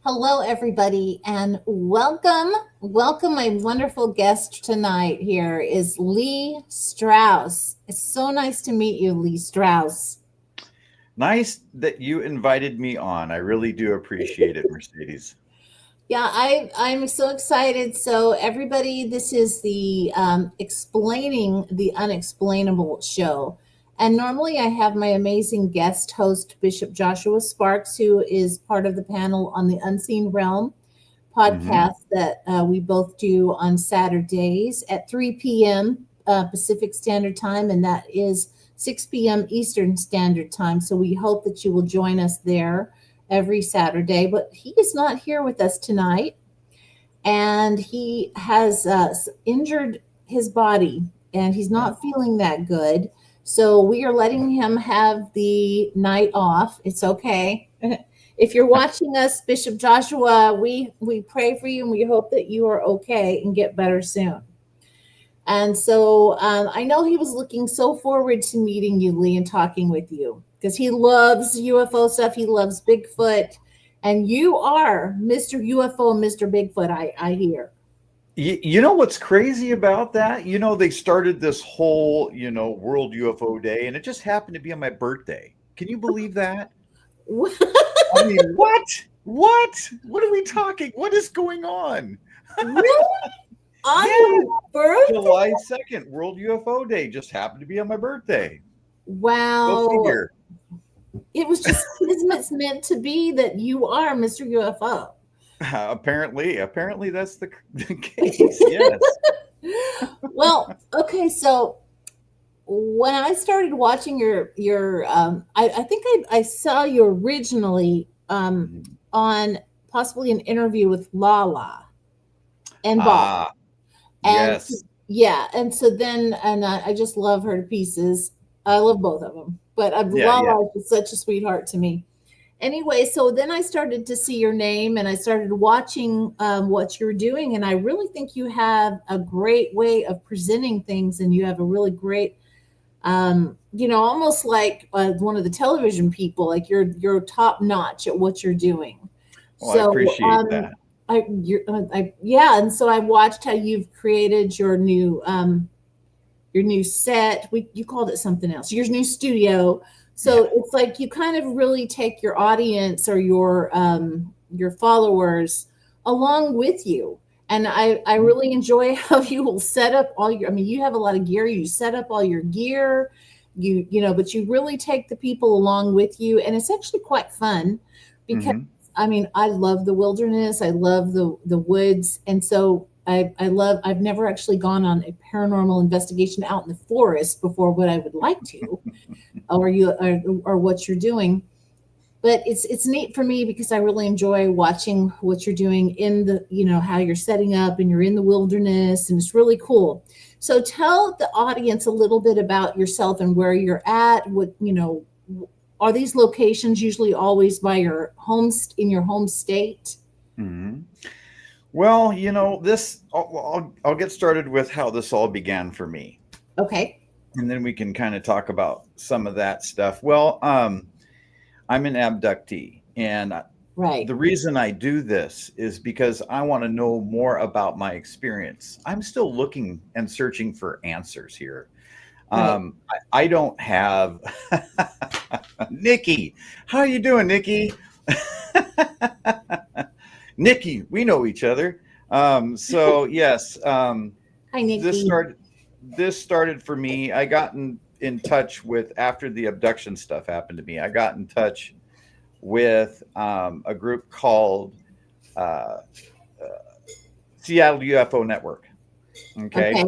Hello, everybody, and welcome. Welcome. My wonderful guest tonight here is Lee Strauss. It's so nice to meet you, Lee Strauss. Nice that you invited me on. I really do appreciate it, Mercedes. Yeah, I'm so excited. So, everybody, this is the Explaining the Unexplainable show. And normally I have my amazing guest host, Bishop Joshua Sparks, who is part of the panel on the Unseen Realm Hmm. podcast that we both do on Saturdays at 3 p.m. Pacific Standard Time, and that is 6 p.m. Eastern Standard Time. So we hope that you will join us there every Saturday. But he is not here with us tonight, and he has injured his body, and he's Oh, not feeling that good. So we are letting him have the night off. It's okay. If you're watching us, Bishop Joshua, we pray for you and we hope that you are okay and get better soon. And so I know he was looking so forward to meeting you, Lee, and talking with you because he loves UFO stuff. He loves Bigfoot. And you are Mr. UFO, Mr. Bigfoot, I hear. you know what's crazy about that? They started this whole, World UFO Day, and it just happened to be on my birthday. Can you believe that? I mean, what? What? What are we talking? What is going on? Really? On Yeah, your birthday? July 2nd, World UFO Day just happened to be on my birthday. Go Wow. figure. It was just kismet's meant to be that you are Mr. UFO. Apparently that's the case. Yes. Well, okay, so when I started watching I think I saw you originally Mhm. on possibly an interview with Lala and Bob. Ah, And yes. yeah, and so then, and I just love her to pieces. I love both of them, but Yeah, yeah. Lala is such a sweetheart to me. Anyway, so then I started to see your name and I started watching what you're doing. And I really think you have a great way of presenting things and you have a really great, almost like one of the television people, like you're top notch at what you're doing. Well, I So, appreciate that. yeah. And so I watched how you've created your new set. You called it something else. Your new studio. Yeah. So it's like you kind of really take your audience or your followers along with you. And I Mhm. really enjoy how you will set up all your. I mean, you have a lot of gear. You set up all your gear. But you really take the people along with you, and it's actually quite fun because Mhm. I mean, I love the wilderness. I love the woods, and so I love. I've never actually gone on a paranormal investigation out in the forest before, but I would like to, or what you're doing. But it's neat for me because I really enjoy watching what you're doing in the how you're setting up and you're in the wilderness, and it's really cool. So tell the audience a little bit about yourself and where you're at. Are these locations usually always by your in your home state? Mhm. Well, this I'll get started with how this all began for me, Okay. and then we can kind of talk about some of that stuff. Well, I'm an abductee, and Right. the reason I do this is because I want to know more about my experience. I'm still looking and searching for answers here. Right. I don't have Nikki. How are you doing, Nikki? Nikki, we know each other. So yes, Hi, this Nikki. started. This started for me. I got in touch with after the abduction stuff happened to me. I got in touch with a group called uh, Seattle UFO Network. Okay, Okay.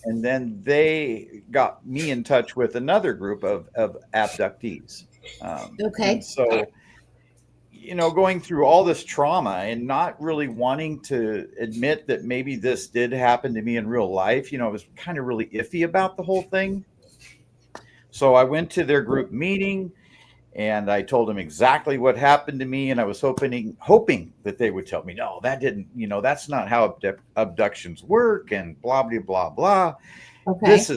and then they got me in touch with another group of abductees. And Okay. so, going through all this trauma and not really wanting to admit that maybe this did happen to me in real life, I was kind of really iffy about the whole thing. So I went to their group meeting and I told them exactly what happened to me, and I was hoping that they would tell me, no, that didn't, that's not how abductions work, and blah blah blah blah. Okay. This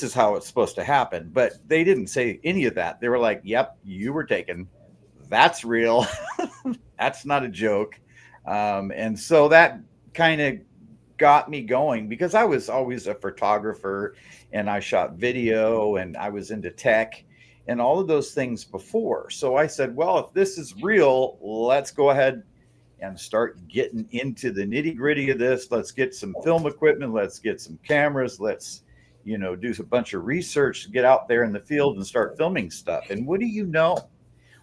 is how it's supposed to happen. But they didn't say any of that. They were like, "Yep, you were taken. That's real. That's not a joke." And so that kind of got me going because I was always a photographer and I shot video and I was into tech and all of those things before. So I said, well, if this is real, let's go ahead and start getting into the nitty gritty of this. Let's get some film equipment. Let's get some cameras. Let's, do a bunch of research, get out there in the field and start filming stuff. And what do you know?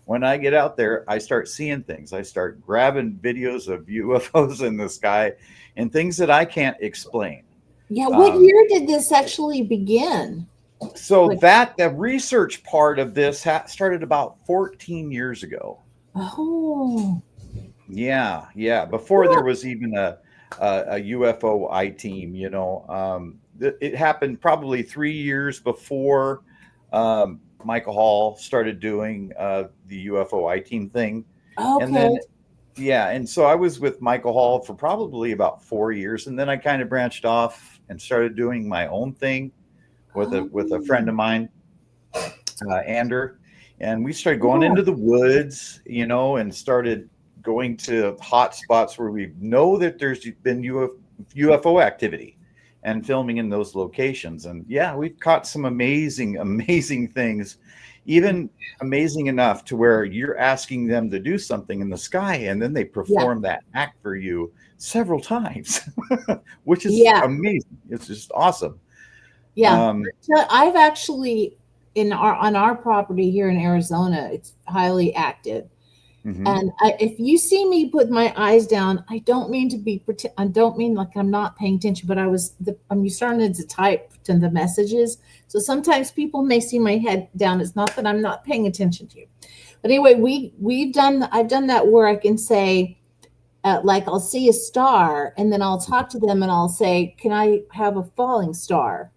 When I get out there, I start seeing things. I start grabbing videos of UFOs in the sky and things that I can't explain. Yeah. What Um, year did this actually begin? so Like, that the research part of this started about 14 years ago. oh, Yeah, yeah. Before there was even a UFO I team, it happened probably 3 years before Michael Hall started doing the UFO I team thing, and okay. then yeah, and so I was with Michael Hall for probably about 4 years, and then I kind of branched off and started doing my own thing with a friend Oh, of mine, Ander, and we started going yeah. into the woods, and started going to hot spots where we know that there's been UFO activity and filming in those locations. And yeah, we've caught some amazing, amazing things, even amazing enough to where you're asking them to do something in the sky and then they Yeah. perform that act for you several times, which is Yeah. amazing. It's just awesome. Yeah. Um, So I've actually on our property here in Arizona, it's highly active. mhm, And if you see me put my eyes down, I don't mean to be I don't mean like I'm not paying attention, but I'm starting to type to the messages. So sometimes people may see my head down. It's not that I'm not paying attention to you. But anyway, I've done that where I can say, like I'll see a star and then I'll talk to them and I'll say, "Can I have a falling star?"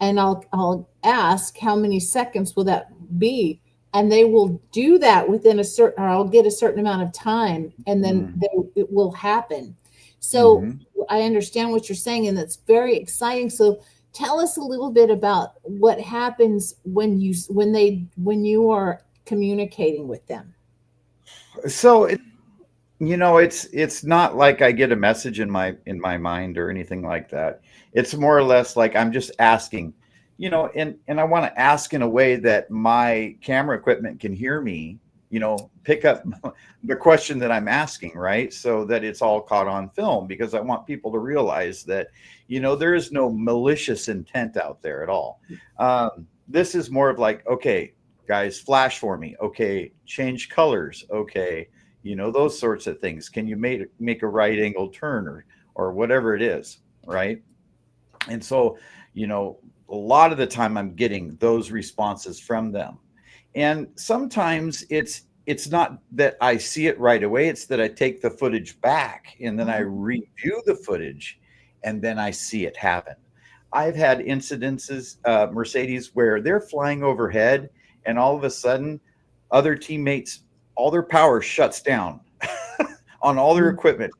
And I'll ask how many seconds will that be, and they will do that within a certain, or I'll get a certain amount of time, and then mm, it will happen. So mhm. I understand what you're saying, and that's very exciting. So tell us a little bit about what happens when you are communicating with them. So it's not like I get a message in my mind or anything like that. It's more or less like I'm just asking, and I want to ask in a way that my camera equipment can hear me, pick up the question that I'm asking, right? So that it's all caught on film because I want people to realize that, there is no malicious intent out there at all. This is more of like, okay, guys, flash for me. Okay, change colors. Okay, those sorts of things. Can you make a right angle turn or whatever it is, right? And so, you know a lot of the time I'm getting those responses from them, and sometimes it's not that I see it right away, it's that I take the footage back and then I review the footage and then I see it happen. I've had incidences, Mercedes, where they're flying overhead and all of a sudden other teammates, all their power shuts down on all their equipment,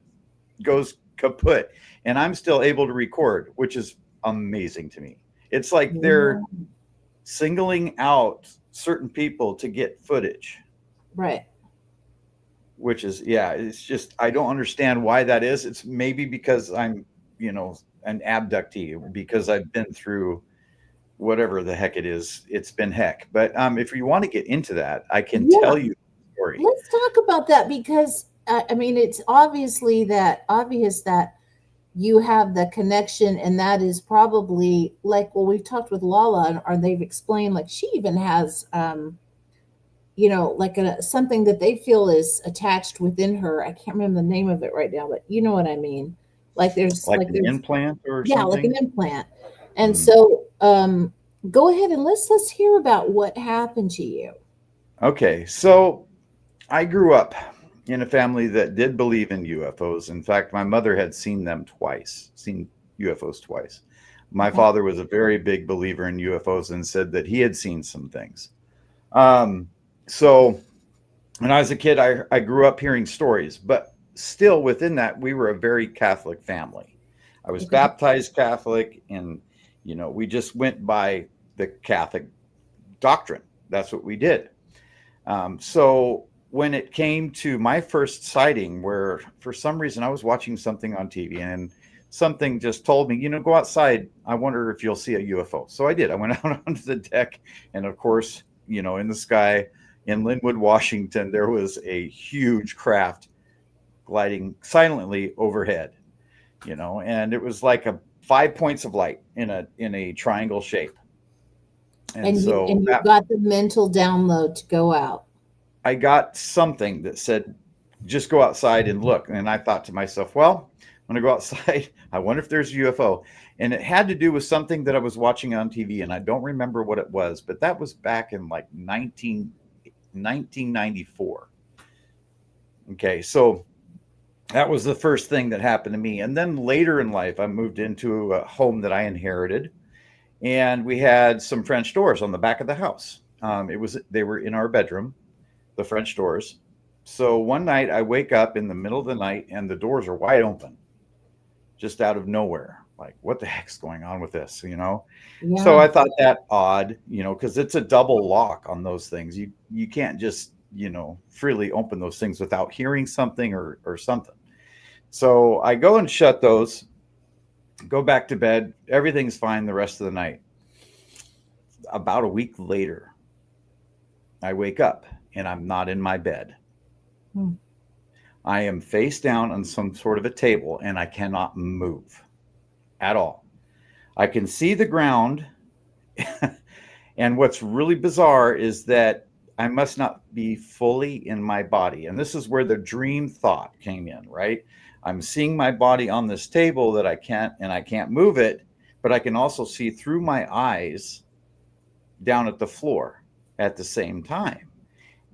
goes kaput, and I'm still able to record, which is amazing to me. It's like they're Yeah. singling out certain people to get footage, Right. which is, yeah, it's just, I don't understand why that is. It's maybe because I'm, an abductee, because I've been through whatever the heck it is. It's been heck. But if you want to get into that, I can Yeah. tell you the story. Let's talk about that because I mean it's obvious that you have the connection, and that is probably like, well, we've talked with Lala, or they've explained like she even has like something that they feel is attached within her. I can't remember the name of it right now, but you know what I mean. Like Like an implant or yeah, like an something. implant. And Mm. so go ahead and let's hear about what happened to you. Okay, so I grew up in a family that did believe in UFOs. In fact, my mother had seen them twice, seen UFOs twice. My Okay. father was a very big believer in UFOs and said that he had seen some things. Um, so when I was a kid, I grew up hearing stories, but still within that, we were a very Catholic family. I was Okay. baptized Catholic, and, we just went by the Catholic doctrine. That's what we did. So when it came to my first sighting, where for some reason I was watching something on TV and something just told me, go outside. I wonder if you'll see a UFO. So I did. I went out onto the deck, and of course, in the sky in Linwood, Washington, there was a huge craft gliding silently overhead, and it was like a 5 points of light in a triangle shape. And And you so and you got the mental download to go out. I got something that said, just go outside and look. And I thought to myself, well, I'm going to go outside. I wonder if there's a UFO. And it had to do with something that I was watching on TV. And I don't remember what it was, but that was back in like 1994. Okay. So that was the first thing that happened to me. And then later in life, I moved into a home that I inherited. And we had some French doors on the back of the house. They were in our bedroom, the French doors. So one night I wake up in the middle of the night and the doors are wide open, just out of nowhere. Like, what the heck's going on with this? So Yeah. I thought that odd, because it's a double lock on those things. You can't just, freely open those things without hearing something or something. So I go and shut those, go back to bed. Everything's fine the rest of the night. About a week later, I wake up and I'm not in my bed. Hmm. I am face down on some sort of a table and I cannot move at all. I can see the ground. And what's really bizarre is that I must not be fully in my body. And this is where the dream thought came in, right? I'm seeing my body on this table that I can't move it, but I can also see through my eyes down at the floor at the same time.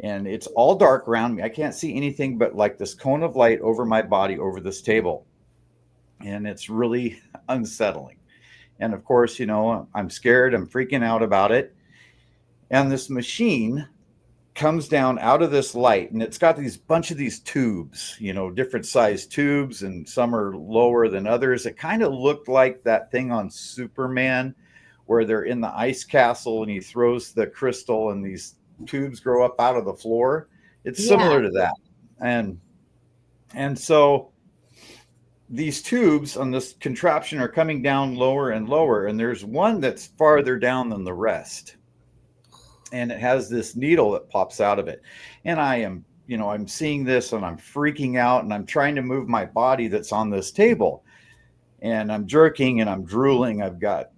And it's all dark around me. I can't see anything but like this cone of light over my body over this table. And it's really unsettling. And of course, I'm scared. I'm freaking out about it. And this machine comes down out of this light, and it's got these bunch of these tubes, different size tubes, and some are lower than others. It kind of looked like that thing on Superman where they're in the ice castle and he throws the crystal and these tubes grow up out of the floor. It's Yeah. similar to that. And so these tubes on this contraption are coming down lower and lower, and there's one that's farther down than the rest. And it has this needle that pops out of it. And I'm seeing this and I'm freaking out and I'm trying to move my body that's on this table. And I'm jerking and I'm drooling. I've got,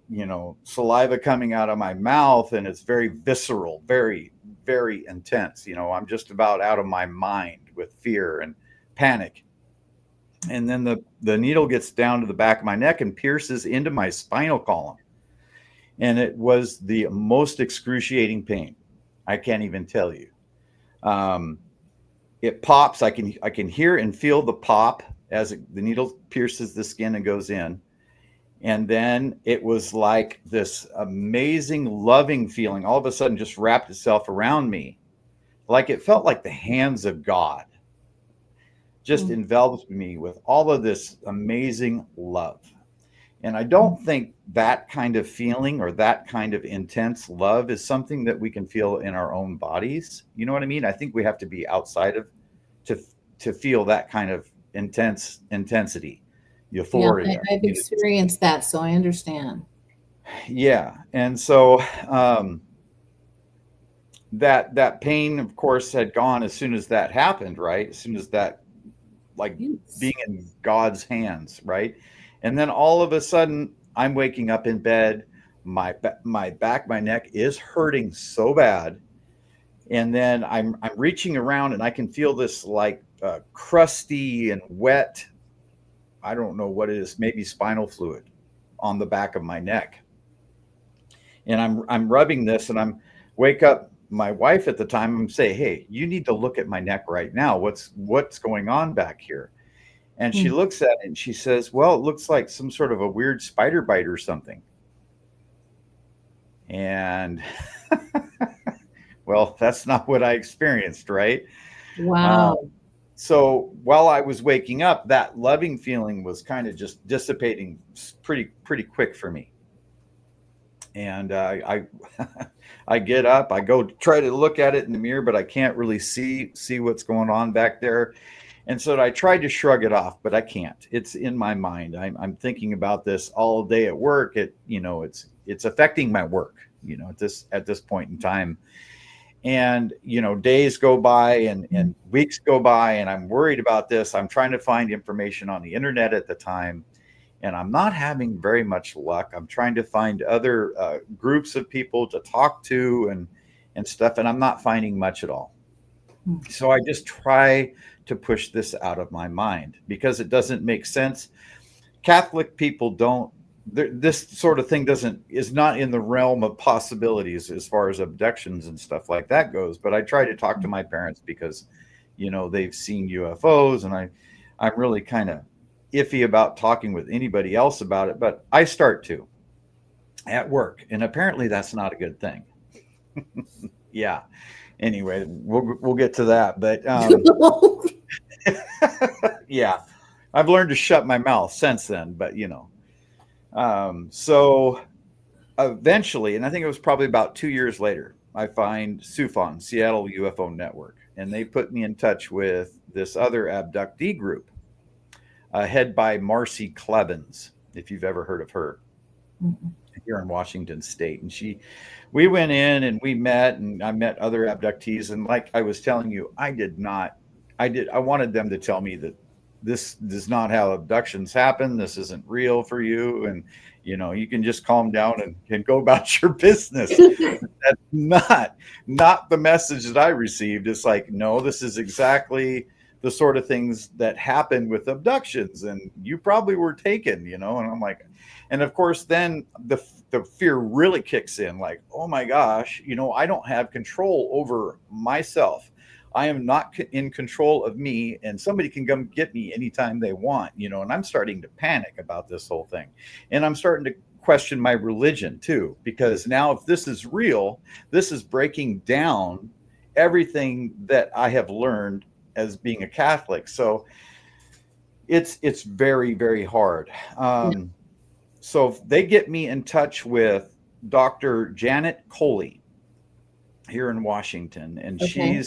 saliva coming out of my mouth, and it's very visceral, very, very intense. I'm just about out of my mind with fear and panic. And then the needle gets down to the back of my neck and pierces into my spinal column. And it was the most excruciating pain. I can't even tell you. It pops. I can hear and feel the pop as the needle pierces the skin and goes in. And then it was like this amazing, loving feeling all of a sudden just wrapped itself around me. Like it felt like the hands of God just enveloped me with all of this amazing love. And I don't think that kind of feeling or that kind of intense love is something that we can feel in our own bodies. You know what I mean? I think we have to be outside of to feel that kind of intensity, Yeah. euphoria. I've experienced that, so I understand. Yeah. And so that pain, of course, had gone as soon as that happened, right? As soon as that, like Yes. being in God's hands, right? And then all of a sudden, I'm waking up in bed. My back, my neck is hurting so bad, and then I'm reaching around, and I can feel this like crusty and wet. I don't know what it is, maybe spinal fluid on the back of my neck, and I'm rubbing this, and I'm wake up my wife at the time and say, "Hey, you need to look at my neck right now. What's going on back here?" And she Hmm. looks at it and she says, "Well, it looks like some sort of a weird spider bite or something." And well, that's not what I experienced, right? Uh, Wow. so while I was waking up, that loving feeling was kind of just dissipating pretty quick for me. And I get up, I go try to look at it in the mirror, but I can't really see what's going on back there. And so I tried to shrug it off, but I can't. It's in my mind. I'm thinking about this all day at work. It's affecting my work. At this point in time, and days go by and weeks go by, and I'm worried about this. I'm trying to find information on the internet at the time, and I'm not having very much luck. I'm trying to find other groups of people to talk to and stuff, and I'm not finding much at all. So I just try to push this out of my mind because it doesn't make sense. Catholic people don't. This sort of thing doesn't is not in the realm of possibilities as far as abductions and stuff like that goes. But I try to talk to my parents because, they've seen UFOs, and I'm really kind of iffy about talking with anybody else about it. But I start to at work, and apparently that's not a good thing. Yeah. Anyway, we'll get to that, but yeah, I've learned to shut my mouth since then. But so eventually, and I think it was probably about 2 years later, I find SUFON, Seattle UFO Network, and they put me in touch with this other abductee group, head by Marcy Clevens, if you've ever heard of her, here in Washington State. And we went in and we met, and I met other abductees. And like I was telling you, I wanted them to tell me that this is not how abductions happen. This isn't real for you. And, you can just calm down and go about your business. That's not the message that I received. It's like, no, this is exactly the sort of things that happen with abductions. And you probably were taken, and I'm like, and of course, then the fear really kicks in, like, oh my gosh, I don't have control over myself. I am not in control of me, and somebody can come get me anytime they want, and I'm starting to panic about this whole thing. And I'm starting to question my religion too, because now if this is real, this is breaking down everything that I have learned as being a Catholic. So it's very, very hard. So they get me in touch with Dr. Janet Coley here in Washington, and Okay.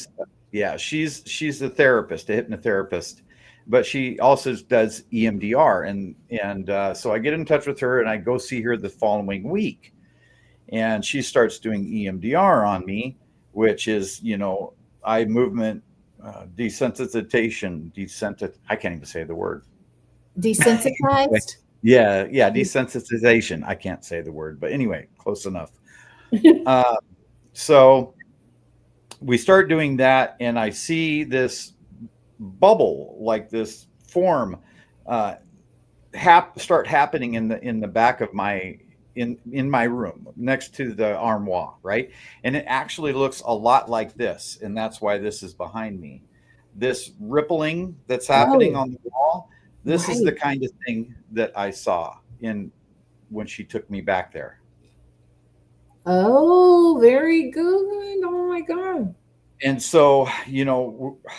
she's a therapist, a hypnotherapist, but she also does EMDR, and so I get in touch with her, and I go see her the following week, and she starts doing EMDR on me, which is eye movement desensitization, I can't even say the word. Desensitized. Yeah, desensitization. I can't say the word, but anyway, close enough. So we start doing that, and I see this bubble, like this form, start happening in the back of my in my room next to the armoire, right? And it actually looks a lot like this, and that's why this is behind me. This rippling that's happening Oh, on the wall. This is the right. kind of thing that I saw in when she took me back there. Oh, very good. Oh my God. And so,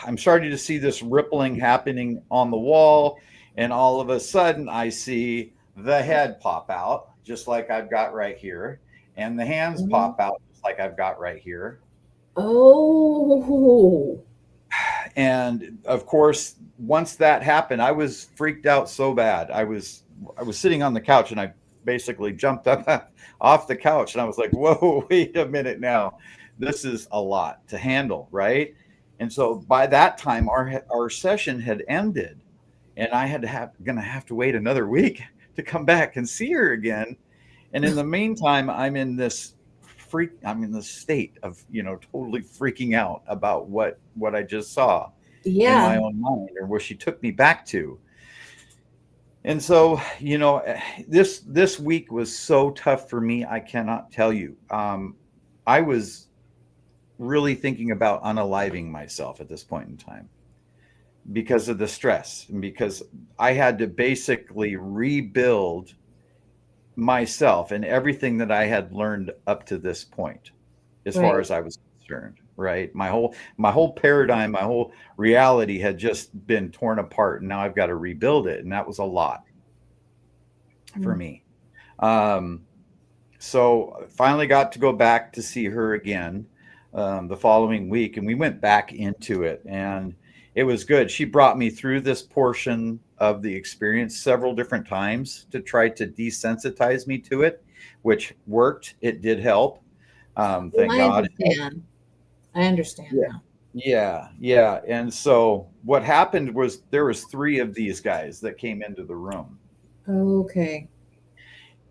I'm starting to see this rippling happening on the wall, and all of a sudden I see the head pop out, just like I've got right here, and the hands pop out, just like I've got right here. Oh, And of course, once that happened, I was freaked out so bad. I was sitting on the couch, and I basically jumped up off the couch, and I was like, "Whoa, wait a minute now. This is a lot to handle, right?" And so by that time, our session had ended, and I had to have to wait another week to come back and see her again. And in the meantime, I'm in this state of, totally freaking out about what I just saw in yeah. my own mind, or where she took me back to. And so, this week was so tough for me. I cannot tell you. I was really thinking about unaliving myself at this point in time because of the stress, and because I had to basically rebuild myself and everything that I had learned up to this point, as far Right. as I was concerned, right? My whole paradigm, my whole reality had just been torn apart, and now I've got to rebuild it, and that was a lot for Mm. me. Um, So finally got to go back to see her again the following week, and we went back into it, and it was good. She brought me through this portion of the experience several different times to try to desensitize me to it, which worked. It did help. Well, Thank I God. understand. I understand Yeah. now. Yeah, yeah. And so what happened was there was three of these guys that came into the room, Okay.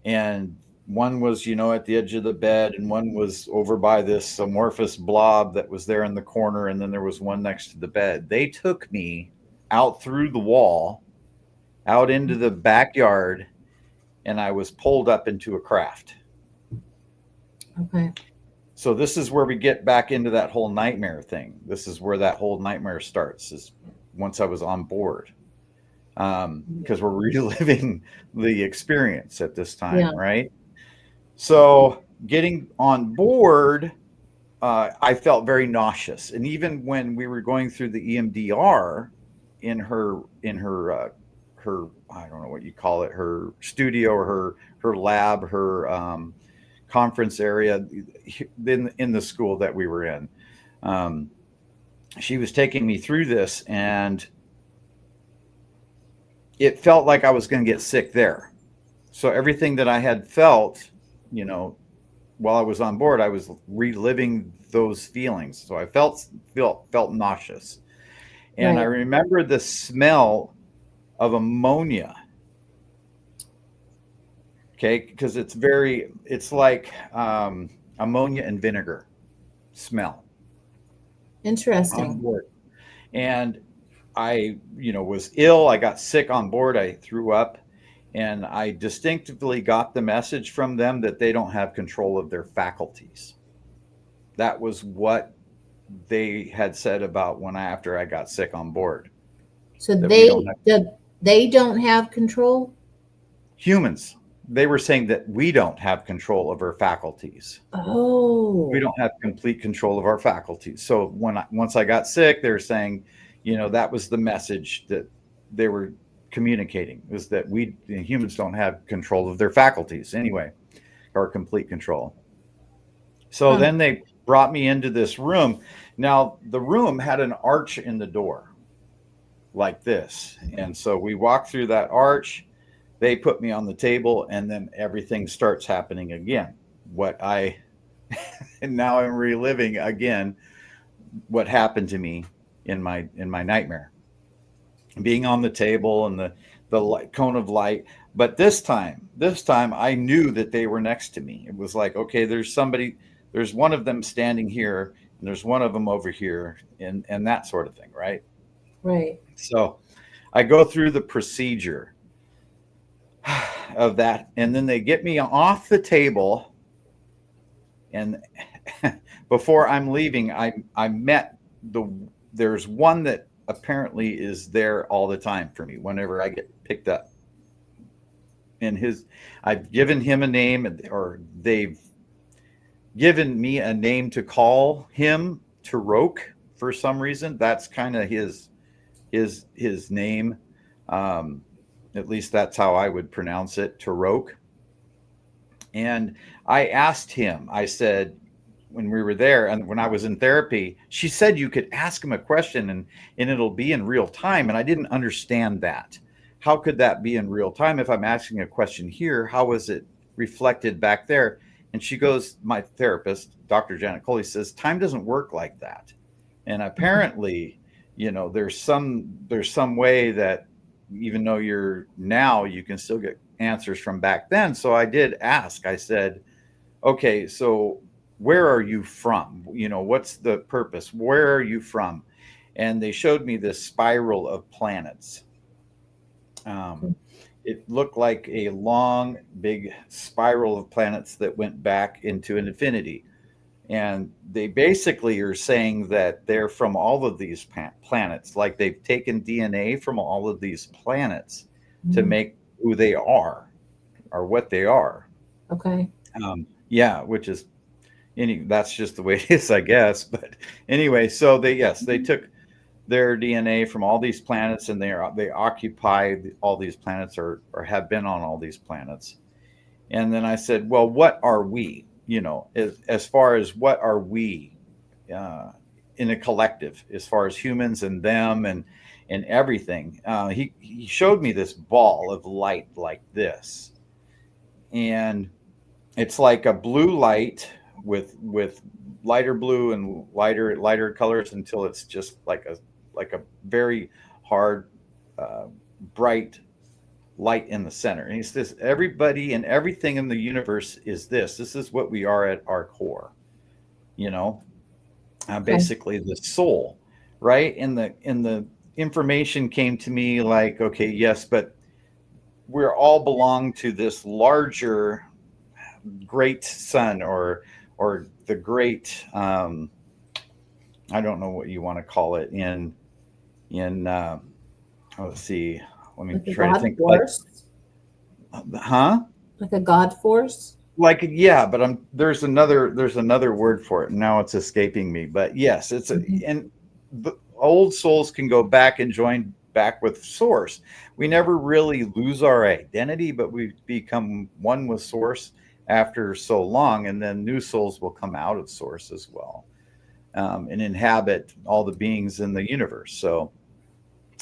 and one was, at the edge of the bed, and one was over by this amorphous blob that was there in the corner, and then there was one next to the bed. They took me out through the wall, out into the backyard, and I was pulled up into a craft. Okay. So this is where we get back into that whole nightmare thing. This is where that whole nightmare starts, is once I was on board. Because we're reliving the experience at this Yeah. time, right? So getting on board, I felt very nauseous, and even when we were going through the EMDR in her I don't know what you call it, her studio or her lab, her conference area in the school that we were in. Um, she was taking me through this, and it felt like I was going to get sick there. So everything that I had felt, you know, while I was on board, I was reliving those feelings. So I felt nauseous, and I Right. remember the smell of ammonia. Okay, because it's like ammonia and vinegar smell on Interesting. board. And I, was ill. I got sick on board. I threw up, and I distinctively got the message from them that they don't have control of their faculties. That was what they had said about after I got sick on board, So that we don't have they don't have control? humans. They were saying that we don't have control of our faculties. We Oh, don't have complete control of our faculties. So once I got sick, they were saying, that was the message that they were communicating, is that humans don't have control of their faculties anyway, or complete control. So huh. then they brought me into this room. Now the room had an arch in the door like this. And so we walked through that arch. They put me on the table, and then everything starts happening again. And now I'm reliving again what happened to me in my nightmare, being on the table and the cone of light. But this time I knew that they were next to me. It was like, okay, there's one of them standing here, and there's one of them over here, and that sort of thing, right? Right. So I go through the procedure of that, and then they get me off the table, and before I'm leaving, I met there's one that apparently is there all the time for me whenever I get picked up. And I've given him a name, or they've given me a name to call him, Tarok, for some reason. That's kind of his name. Um, at least that's how I would pronounce it, Tarok. And I asked him, I said, when we were there and when I was in therapy, she said you could ask him a question, and it'll be in real time. And I didn't understand that. How could that be in real time? If I'm asking a question here, how is it reflected back there? And she goes, my therapist, Dr. Janet Coley, says, time doesn't work like that. And apparently, there's some way that even though you can still get answers from back then. So I did ask. I said, okay, so where are you from? What's the purpose? Where are you from? And they showed me this spiral of planets. Um, it looked like a long, big spiral of planets that went back into an infinity. And they basically are saying that they're from all of these planets, like they've taken DNA from all of these planets to Mm, make who they are, or what they are. okay. Yeah, which is that's just the way it is, I guess. But anyway, so they took their DNA from all these planets, and they occupy all these planets, or have been on all these planets. And then I said, well, what are we? As far as what are we uh, in a collective, as far as humans and them and everything. He showed me this ball of light like this, and it's like a blue light with lighter blue and lighter colors until it's just like a very hard, uh, bright light in the center. And he says, everybody and everything in the universe is this. This is what we are at our core. You know, Okay. basically the soul, right? And the information came to me like, okay, yes, but we're all belong to this larger great sun, or the great, I don't know what you want to call it in let's see, let me Like a try to God think, like, force? huh, Like a God force? like, yeah, but there's another word for it. Now it's escaping me, but yes, Mhm. and the old souls can go back and join back with source. We never really lose our identity, but we become one with source after so long, and then new souls will come out of source as well, and inhabit all the beings in the universe. So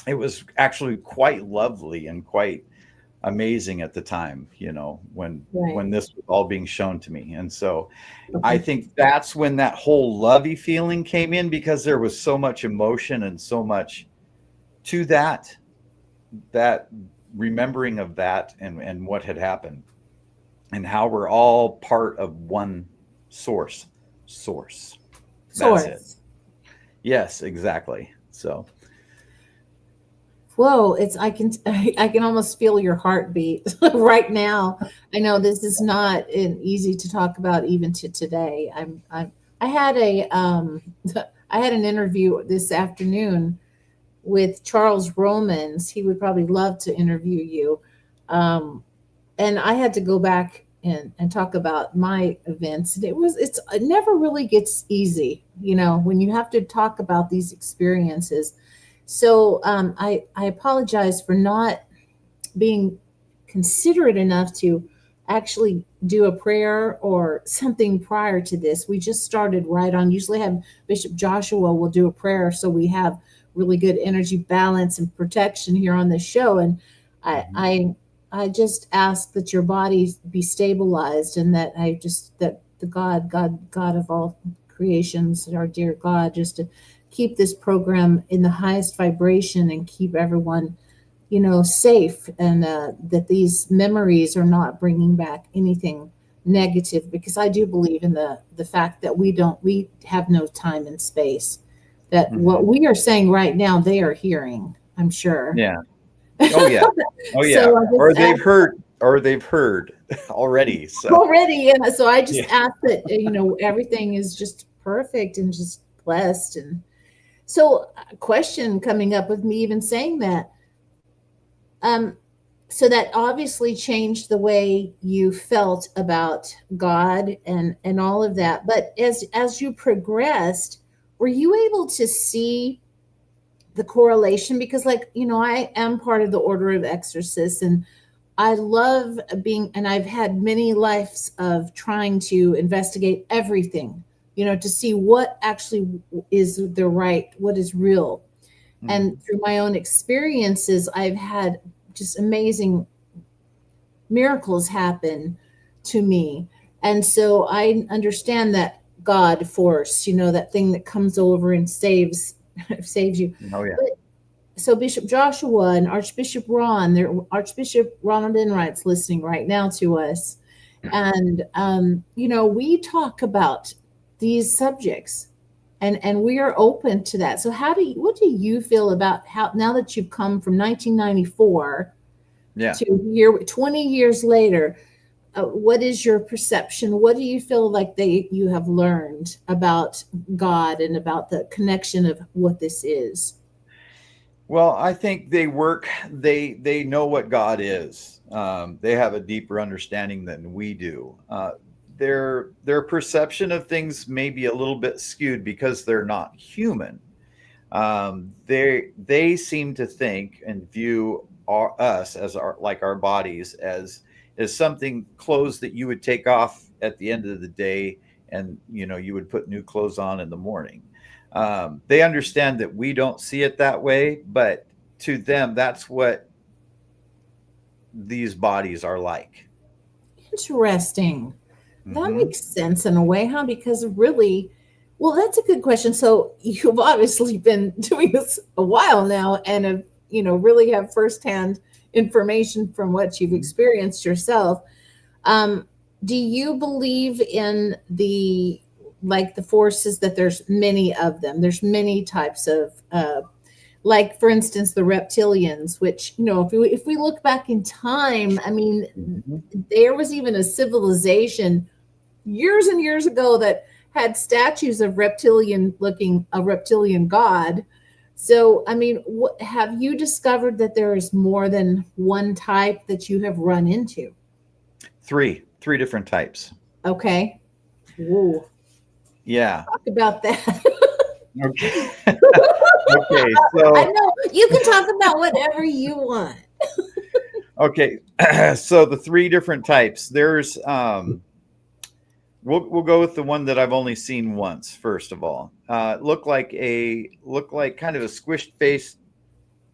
it was actually quite lovely and quite amazing at the time, when Right. this was all being shown to me. And so I Okay. think that's when that whole lovey feeling came in, because there was so much emotion and so much to that remembering of that, and what had happened, and how we're all part of one source. That's it. Source. Yes, exactly. So Whoa, I can almost feel your heartbeat right now. I know this is not easy to talk about even to today. I had a I had an interview this afternoon with Charles Romans. He would probably love to interview you. Um, and I had to go back and talk about my events. And it never really gets easy, when you have to talk about these experiences. So I apologize for not being considerate enough to actually do a prayer or something prior to this. We just started right on. Usually have Bishop Joshua will do a prayer, so we have really good energy balance and protection here on the show. And I mhm. I I just ask that your body be stabilized, and that the God of all creations, our dear God, just to keep this program in the highest vibration and keep everyone safe, and that these memories are not bringing back anything negative, because I do believe in the fact that we have no time and space, that what Mhm. we are saying right now they are hearing, I'm sure. Yeah. Oh yeah. Oh yeah. So I Or just they've ask heard or they've heard already. So already, and so I just yeah. ask that everything is just perfect and just blessed. And so a question coming up with me even saying that, um so that obviously changed the way you felt about God and all of that. But as you progressed, were you able to see the correlation? Because, like, I am part of the Order of Exorcists, and I love being, and I've had many lives of trying to investigate everything, to see what actually is what is real. And Mhm. through my own experiences, I've had just amazing miracles happen to me. And so I understand that God force, that thing that comes over and saves you. Oh yeah. But so Bishop Joshua and Archbishop Ron, Archbishop Ronald Enright's listening right now to us. And we talk about these subjects, and we are open to that. So what do you feel about how, now that you've come from 1994 Yeah. to here 20 years later, what is your perception? What do you feel like you have learned about God and about the connection of what this is? Well, I think they know what God is. They have a deeper understanding than we do. Their perception of things may be a little bit skewed because they're not human. They seem to think and view us as our bodies is something, clothes that you would take off at the end of the day, and you would put new clothes on in the morning. They understand that we don't see it that way, but to them, that's what these bodies are like. Interesting. That Hmm. makes sense in a way, huh? Because really, well, that's a good question. So you've obviously been doing this a while now and have, really have firsthand information from what you've experienced yourself. Um, do you believe in the forces that there's many of them? There's many types of like for instance the reptilians, which if we look back in time, I mean, Hmm. there was even a civilization years and years ago that had statues of a reptilian god. So I mean, have you discovered that there is more than one type that you have run into? Three different types. Okay. Whoa. Yeah. Talk about that. Okay. Okay. I So know you can talk about whatever you want. okay. So the three different types. There's we'll go with the one that I've only seen once. First of all, looked like kind of a squished face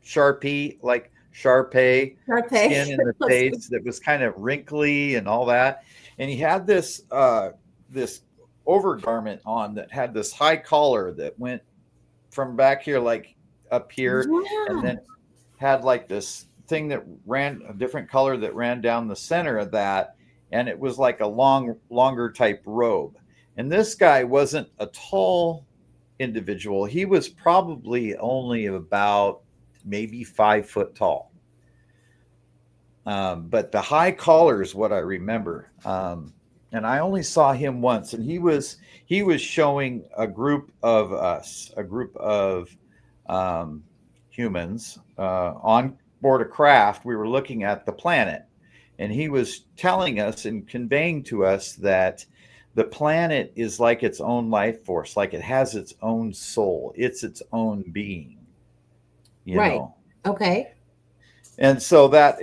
Sharpie, like Sharpei Carpe. skin in the face that was kind of wrinkly and all that. And he had this overgarment on that had this high collar that went from back here like up here, and Yeah. then had like this thing that ran a different color that ran down the center of that, and it was like a longer type robe. And this guy wasn't a tall individual. He was probably only about maybe 5 foot tall. But the high collar is what I remember. And I only saw him once, and he was showing a group of us, a group of um, humans on board a craft. We were looking at the planet, and he was telling us and conveying to us that the planet is like its own life force, like it has its own soul, it's its own being, you Right. know. Okay. And so that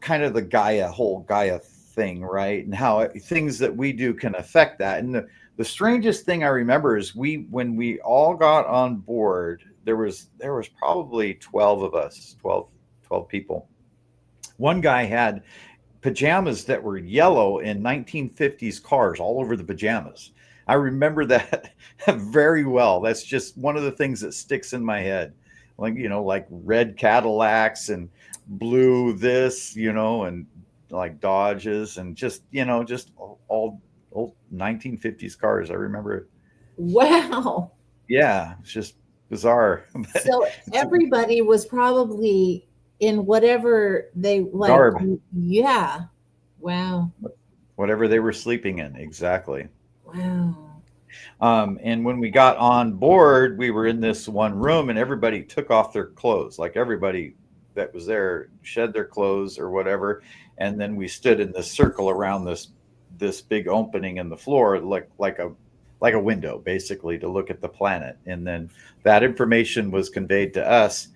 kind of the whole Gaia thing, right? And how things that we do can affect that. And the strangest thing I remember is when we all got on board, there was probably 12 of us, 12 people. One guy had pajamas that were yellow in 1950s cars all over the pajamas. I remember that very well. That's just one of the things that sticks in my head. Like red Cadillacs and blue this, and like Dodges and just all old 1950s cars. I remember. Wow. Yeah, it's just bizarre. But So it's everybody was probably in whatever they like. garb, Yeah. Wow. whatever they were sleeping in. Exactly. Wow. And when we got on board, we were in this one room, and everybody took off their clothes. Like everybody that was there shed their clothes or whatever, and then we stood in this circle around this big opening in the floor, like a window, basically, to look at the planet. And then that information was conveyed to us,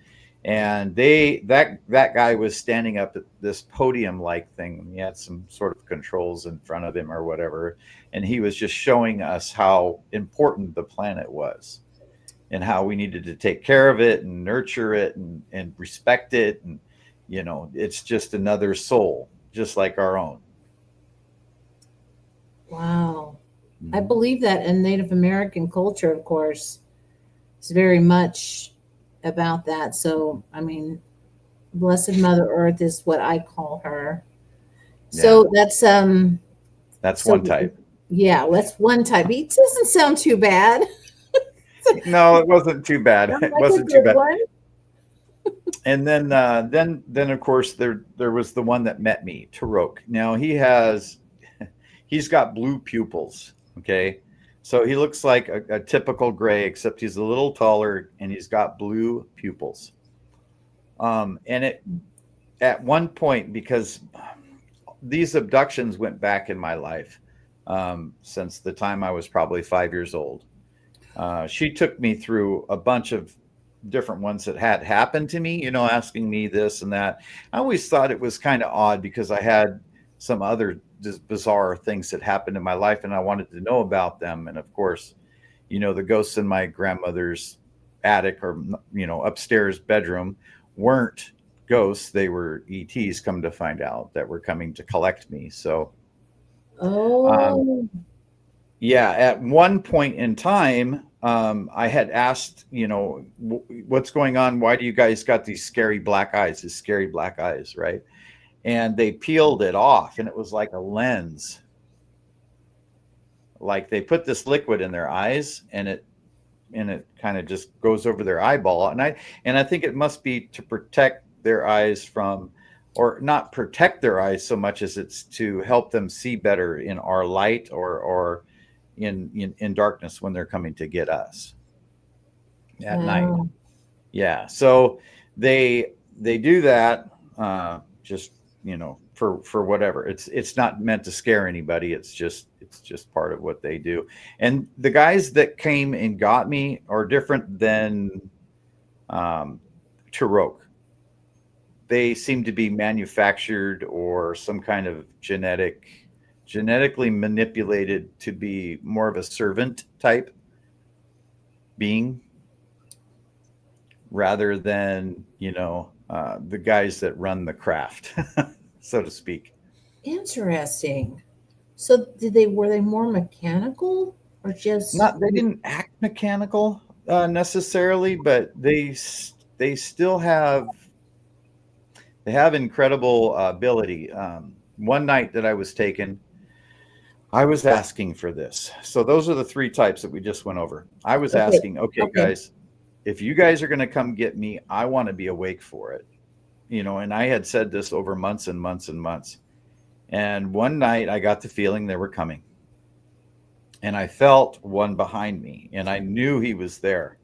and that guy was standing up at this podium like thing. He had some sort of controls in front of him or whatever, and he was just showing us how important the planet was and how we needed to take care of it and nurture it and respect it. And it's just another soul just like our own. Wow. I Mhm. believe that in Native American culture, of course, it's very much about that. So, I mean, Blessed Mother Earth is what I call her. Yeah, So that's that's so one type. yeah, that's one type. It doesn't sound too bad. No, it wasn't too bad. Sounds It like a wasn't too good bad. one. And then of course there was the one that met me, Tarok. Now he's got blue pupils. Okay, so he looks like a typical gray, except he's a little taller and he's got blue pupils. And it at one point, because these abductions went back in my life, since the time I was probably 5 years old. She took me through a bunch of different ones that had happened to me, asking me this and that. I always thought it was kind of odd because I had some other just bizarre things that happened in my life, and I wanted to know about them. And of course, the ghosts in my grandmother's attic or upstairs bedroom weren't ghosts; they were ETs. Come to find out that were coming to collect me. So, um, Oh, yeah, at one point in time, I had asked, what's going on? Why do you guys got these scary black eyes? These scary black eyes, right? And they peeled it off, and it was like a lens. Like they put this liquid in their eyes, and it kind of just goes over their eyeball. And I think it must be to protect their eyes from, or not protect their eyes so much as it's to help them see better in our light, or in darkness when they're coming to get us at night. wow. Yeah. So they do that, just for whatever. It's not meant to scare anybody. It's just part of what they do. And the guys that came and got me are different than um, Turok. They seem to be manufactured or some kind of genetically manipulated to be more of a servant type being rather than the guys that run the craft, so to speak. Interesting. So were they more mechanical or just Not They didn't act mechanical necessarily, but they still have incredible ability. One night that I was taken, I was asking for this. So those are the three types that we just went over. I was okay, asking, okay, okay. guys, if you guys are going to come get me, I want to be awake for it. And I had said this over months and months and months. And one night I got the feeling they were coming. And I felt one behind me, and I knew he was there.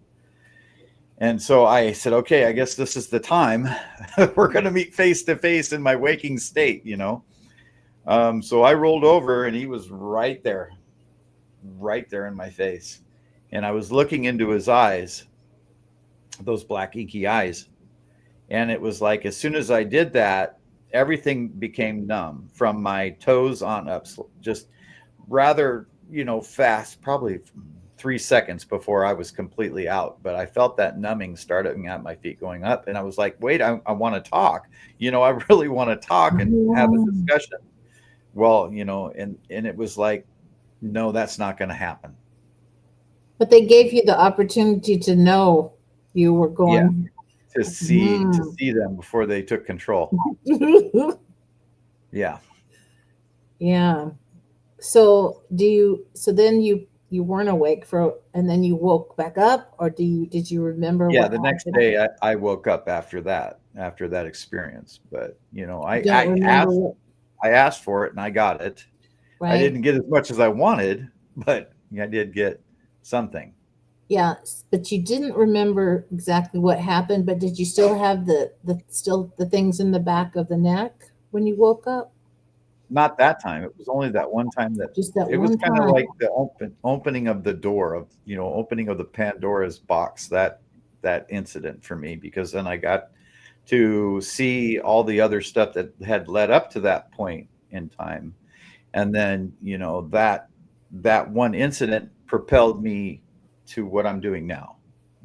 And so I said, okay, I guess this is the time. We're going to meet face to face in my waking state. So I rolled over, and he was right there in my face. And I was looking into his eyes, those black inky eyes. And it was like, as soon as I did that, everything became numb from my toes on up, just rather, fast, probably 3 seconds before I was completely out. But I felt that numbing starting at my feet going up. And I was like, wait, I want to talk. I really want to talk and have a Oh. discussion. Well, and it was like, no, that's not going to happen. But they gave you the opportunity to know you were Yeah. going. To Hmm. see them before they took control. Yeah. Yeah. So then you weren't awake and then you woke back up, or did you remember Yeah, what the next happened? day I woke up after that experience. But You don't remember what, I asked for it and I got it. I right? didn't get as much as I wanted, but I did get something. Yeah, but you didn't remember exactly what happened, but did you still have the things in the back of the neck when you woke up? Not that time. It was only that one time that Just that it was one kind of time. like the opening of the door of, opening of the Pandora's box, that incident for me, because then I got to see all the other stuff that had led up to that point in time. And then, that one incident propelled me to what I'm doing now,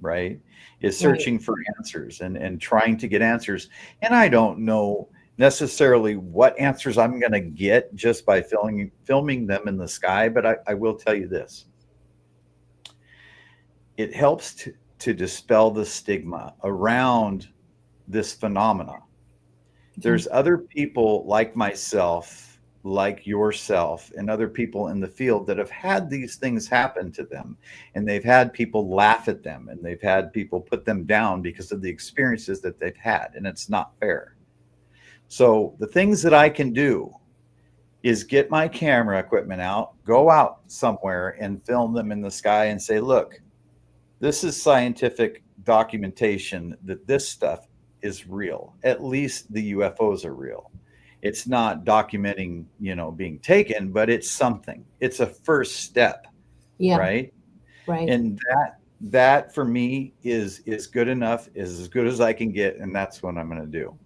right? Is Right. searching for answers and trying to get answers. And I don't know necessarily what answers I'm going to get just by filming them in the sky, but I will tell you this. It helps to dispel the stigma around this phenomena. Yeah. There's other people like myself, like yourself, and other people in the field that have had these things happen to them. And they've had people laugh at them, and they've had people put them down because of the experiences that they've had. And it's not fair. So, the things that I can do is get my camera equipment out, go out somewhere and film them in the sky and say, look, this is scientific documentation that this stuff is real. At least the UFOs are real. It's not documenting, being taken, but it's something. It's a first step, Yeah. right? Right. And that for me is good enough, is as good as I can get, and that's what I'm going to do.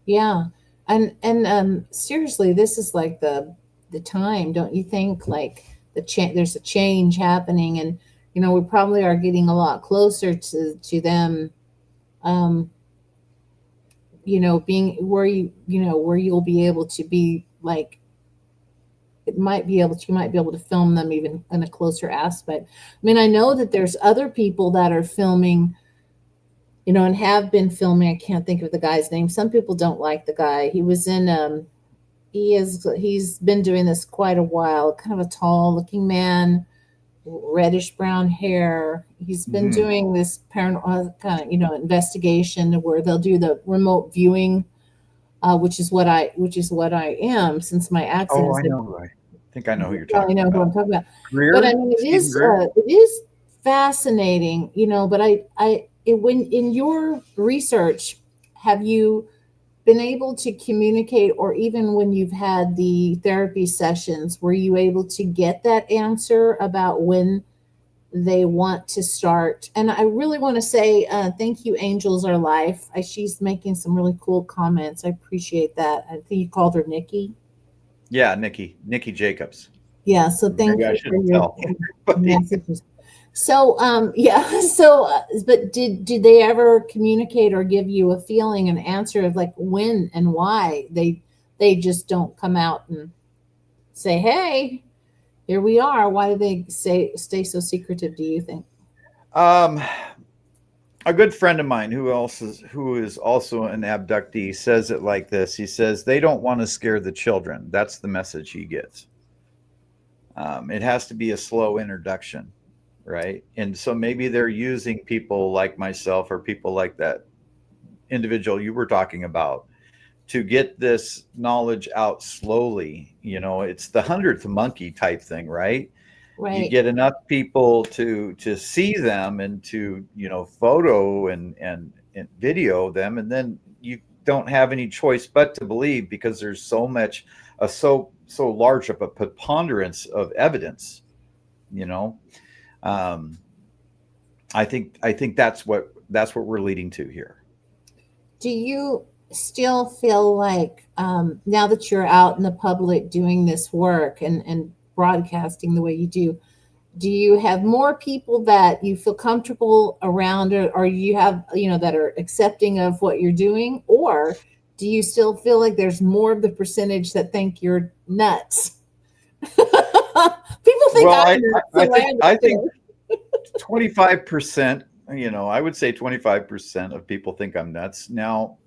Yeah. And seriously, this is like the time, don't you think? Like there's a change happening, and we probably are getting a lot closer to them. Um, being where where you'll be able to be like you might be able to film them even in a closer aspect. I mean, I know that there's other people that are filming, and have been filming. I can't think of the guy's name. Some people don't like the guy. He was in he's been doing this quite a while, kind of a tall looking man, reddish brown hair. He's been Hmm. doing this paranormal kind of investigation where they'll do the remote viewing, which is what I am since my Oh, accidents. I know. I think I know who You you're probably talking know who I'm about. talking about. But I Greer, mean, Stephen Greer. it is fascinating, but when in your research, have you been able to communicate, or even when you've had the therapy sessions, were you able to get that answer about when they want to start? And I really want to say thank you, Angels Are Life. She's making some really cool comments. I appreciate that. I think you called her Nikki. Yeah, Nikki Jacobs. Yeah, so Maybe thank I you for shouldn't your tell everybody. messages. So, yeah, so, but did they ever communicate or give you a feeling, an answer of like when and why they just don't come out and say, "Hey, here we are." Why do they stay so secretive? Do you think? Um, a good friend of mine who is also an abductee says it like this. He says they don't want to scare the children. That's the message he gets. It has to be a slow introduction, right? And so maybe they're using people like myself or people like that individual you were talking about to get this knowledge out slowly. It's the hundredth monkey type thing, right? You Right. get enough people to see them and to photo and video them, and then you don't have any choice but to believe because there's so much so large of a preponderance of evidence. you know um I think that's what we're leading to here. Do you still feel like now that you're out in the public doing this work and broadcasting the way you do you have more people that you feel comfortable around, or you have that are accepting of what you're doing, or do you still feel like there's more of the percentage that think you're nuts? People think Well, I'm i nuts, i I so I think I think understand. 25%, I would say 25% of people think I'm nuts. Now,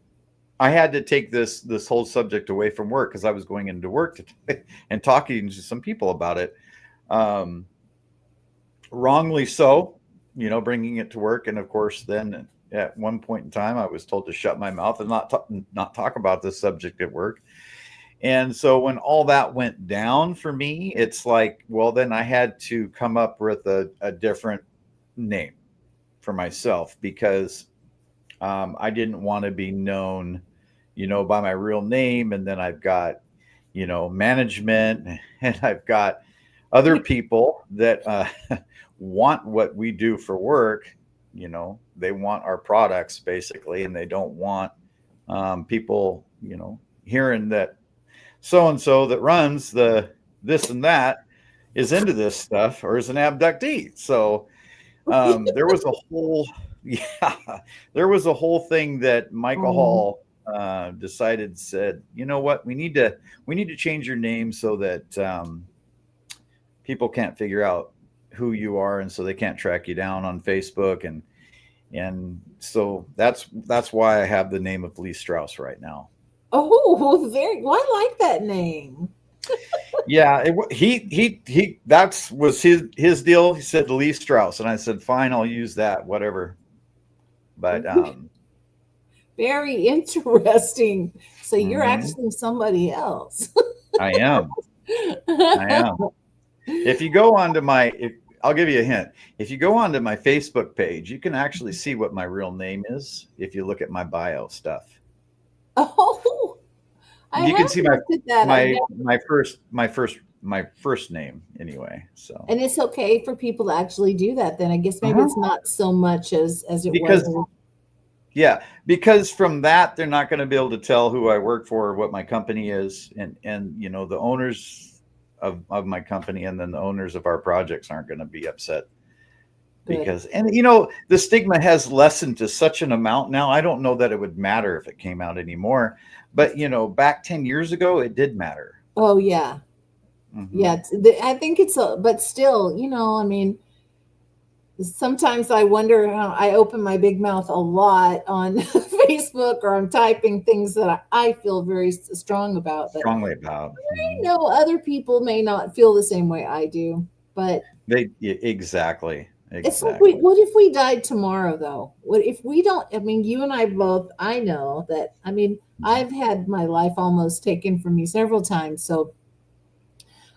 I had to take this whole subject away from work because I was going into work today and talking to some people about it. Um, Wrongly so, bringing it to work, and of course, then at one point in time, I was told to shut my mouth and not talk about this subject at work. And so when all that went down for me, it's like, well, then I had to come up with a different name for myself because I didn't want to be known, by my real name. And then I've got, management, and I've got other people that want what we do for work. They want our products basically, and they don't want people, hearing that so and so that runs the this and that is into this stuff or is an abductee. So there was a whole yeah, there was a whole thing that Michael Oh, Hall said, you know what, we need to change your name so that people can't figure out who you are, and so they can't track you down on Facebook, and so that's why I have the name of Lee Strauss right now. oh, very. Well, I like that name. Yeah, he that was his deal. He said Lee Strauss, and I said fine, I'll use that, whatever. But Very interesting. So you're mhm, actually somebody else. I am. I am. If you go onto my, if, I'll give you a hint. If you go onto my Facebook page, you can actually see what my real name is if you look at my bio stuff. Oh, I You have can see my looked at that. I've my never, my first name anyway. So and it's okay for people to actually do that. Then I guess maybe uh it's not so much as it was. because Yeah, because from that they're not going to be able to tell who I work for or what my company is, and the owners of my company and then the owners of our projects aren't going to be upset Good. because, and the stigma has lessened to such an amount now. I don't know that it would matter if it came out anymore, but back 10 years ago it did matter. Oh yeah. Yeah. Hmm. I think it's but still, I mean, sometimes I wonder how I open my big mouth a lot on Facebook, or I'm typing things that I feel very strong about, but Strongly about. I know other people may not feel the same way I do. But Exactly, it's like, exactly. what if we died tomorrow, though? What if we don't? I mean, you and I both, I know that, I mean, Mhm. I've had my life almost taken from me several times. So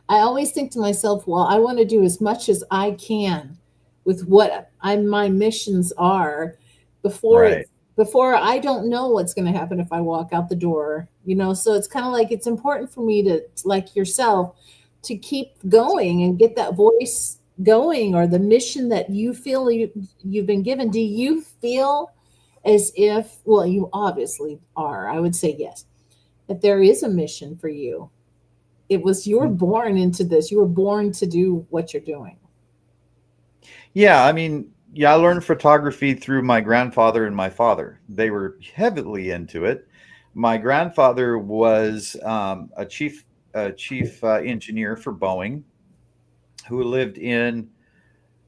I always think to myself, well, I want to do as much as I can with what my missions are before Right. it's before I don't know what's going to happen if I walk out the door. So it's kind of like it's important for me to, like yourself, to keep going and get that voice going, or the mission that you feel you've been given. Do you feel as if, well, you obviously are, I would say yes, that there is a mission for you? It was, you were born into this, you were born to do what you're doing. Yeah, I mean, yeah, I learned photography through my grandfather and my father. They were heavily into it. My grandfather was a chief engineer for Boeing, who lived in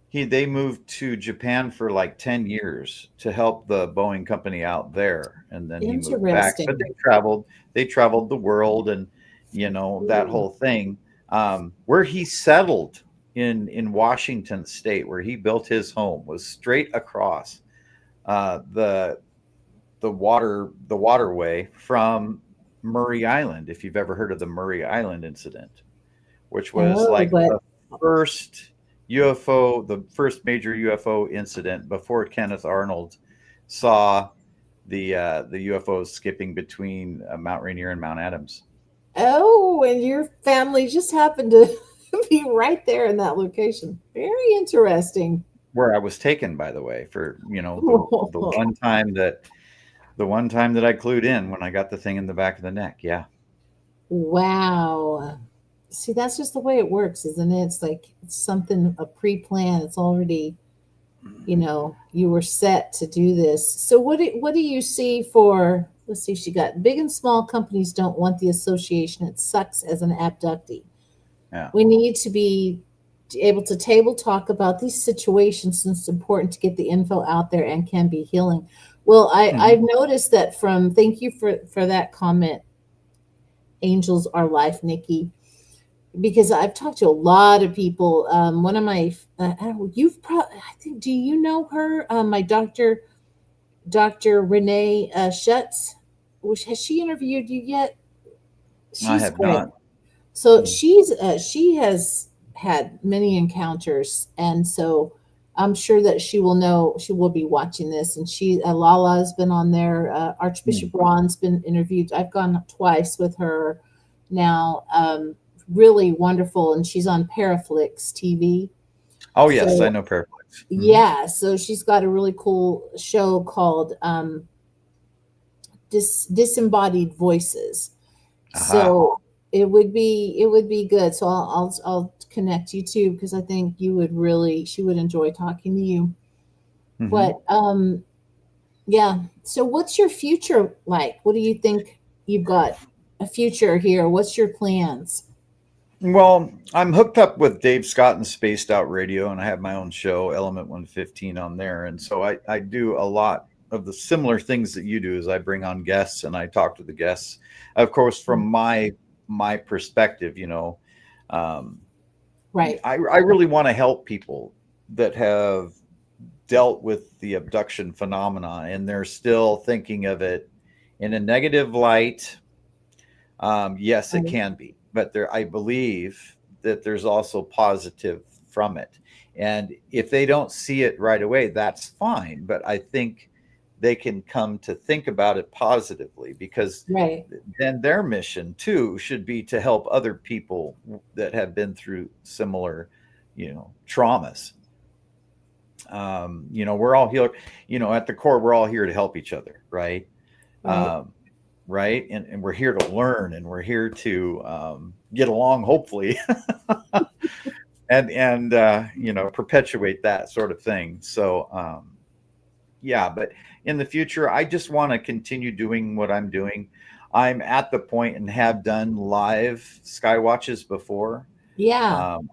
he they moved to Japan for like 10 years to help the Boeing company out there, and then he moved back. But Interesting. they traveled the world, and that Ooh. whole thing. Where he settled in Washington State, where he built his home, was straight across the waterway from Murray Island. If you've ever heard of the Murray Island incident, which was Oh, like but the first UFO, the first major UFO incident before Kenneth Arnold saw the UFOs skipping between Mount Rainier and Mount Adams, oh, and your family just happened to be right there in that location. Very interesting. where I was taken, by the way, for the one time that I clued in when I got the thing in the back of the neck. Yeah. Wow. See, that's just the way it works, isn't it? It's like it's something, a pre-plan. It's already, you were set to do this. So what do you see for, let's see, she got, big and small companies don't want the association. It sucks as an abductee. Yeah. We need to be able to table talk about these situations, since it's important to get the info out there and can be healing. Well, Mhm. I've noticed that from, thank you for that comment, Angels Are Life, Nikki, because I've talked to a lot of people. One of my, I don't know, I think, do you know her? My Dr. Renee Schutz. Which, has she interviewed you yet? I She's have great. not. So Mm. she has had many encounters, and so I'm sure that she will know. She will be watching this, and Lala has been on there. Archbishop Mm. Ron's been interviewed. I've gone twice with her now. Really wonderful, and she's on Paraflix TV. Oh yes, I So know Paraflex. Hmm. yeah, so she's got a really cool show called Disembodied Voices. Aha. So it would be good. So I'll connect you too, because I think she would enjoy talking to you. Hmm. But yeah. So what's your future like? What do you think you've got a future here? What's your plans? Well, I'm hooked up with Dave Scott and Spaced Out Radio, and I have my own show, Element 115, on there. And so I do a lot of the similar things that you do. Is I bring on guests and I talk to the guests, of course, from my perspective. Um, Right. I really want to help people that have dealt with the abduction phenomena and they're still thinking of it in a negative light. Yes, it Right. can be, but I believe that there's also positive from it. And if they don't see it right away, that's fine. But I think they can come to think about it positively, because Right. then their mission too should be to help other people that have been through similar, traumas. We're all here, at the core, we're all here to help each other, right? Right. Um, right. And we're here to learn, and we're here to get along, hopefully, and perpetuate that sort of thing. So, yeah, but in the future, I just want to continue doing what I'm doing. I'm at the point and have done live sky watches before. Yeah. Um,